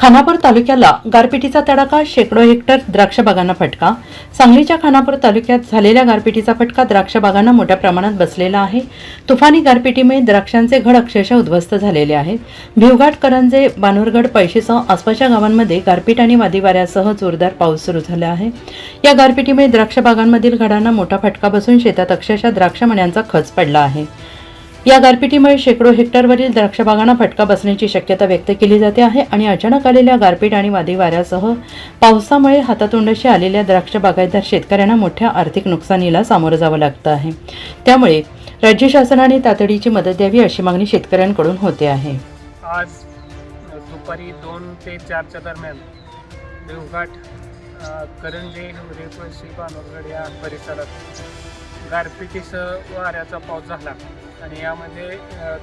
खानापूर तालुक्याला गारपिटीचा तडाखा, शेकडो हेक्टर द्राक्ष बागांना फटका। सांगलीच्या खानापूर तालुक्यात झालेल्या गारपिटीचा फटका द्राक्ष बागांना मोठ्या प्रमाणात बसलेला आहे। तुफानी गारपिटीमुळे द्राक्षांचे घड अक्षरशः उद्ध्वस्त झालेले आहेत। भिवघाट, करंजे, बानुरगड, पैशीसह आसपासच्या गावांमध्ये गारपीट आणि वादळी वाऱ्यासह जोरदार पाऊस सुरू झाला आहे। या गारपिटीमुळे द्राक्ष बागांमधील घडांना मोठा फटका बसून शेतात अक्षरशः द्राक्ष मण्यांचा खच पडला आहे। या गारपिटीमुळे शेकडो हेक्टरवरील द्राक्ष बागांना फटका बसण्याची शक्यता व्यक्त केली जाते आहे आणि अचानक आलेल्या गारपीट आणि वादळी वाऱ्यासह पावसामुळे हातातोंडाशी आलेल्या द्राक्ष बागायतदार शेतकऱ्यांना मोठ्या आर्थिक नुकसानीला सामोरं जावं लागतं आहे। त्यामुळे राज्य शासनाने तातडीची मदत द्यावी अशी मागणी शेतकऱ्यांकडून होते आहे। आज दुपारी 2 ते 4च्या दरम्यान देवघाट, करंजे, हिवरे, पैशी, बानुरगड या परिसरात गारपिटीसह वाऱ्याचा पाऊस झाला आणि यामध्ये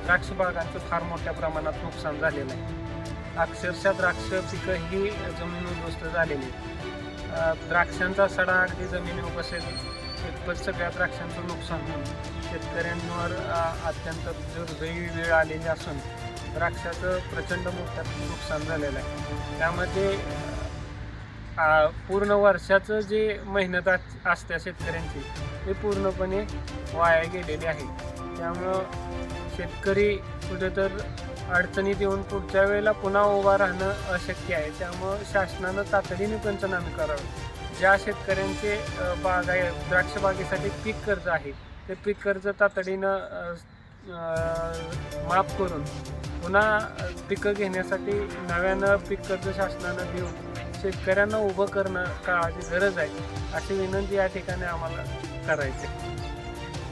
द्राक्ष बागांचं फार मोठ्या प्रमाणात नुकसान झालेलं आहे। अक्षरशः द्राक्ष पिकं ही जमीन उद्ध्वस्त झालेली। द्राक्षांचा सडा अगदी जमिनीवर बसेल इतपत सगळ्या द्राक्षांचं नुकसान होऊन शेतकऱ्यांवर अत्यंत दुर्दैवी वेळ आलेली असून द्राक्षाचं प्रचंड मोठं नुकसान झालेलं आहे। त्यामध्ये पूर्ण वर्षाचं जे मेहनत असते शेतकऱ्यांची ते पूर्णपणे वाया गेलेली आहे। त्यामुळं शेतकरी कुठेतर अडचणीत येऊन पुढच्या वेळेला पुन्हा उभा राहणं अशक्य आहे। त्यामुळं शासनानं तातडीने पंचनामे करावे। ज्या शेतकऱ्यांचे द्राक्ष बागेसाठी पीक कर्ज आहे ते पीक कर्ज तातडीनं माफ करून पुन्हा पिकं घेण्यासाठी नव्यानं पीक कर्ज शासनानं देऊन शेतकऱ्यांना उभं करणं काळाची गरज आहे अशी विनंती या ठिकाणी आम्हाला करायची आहे।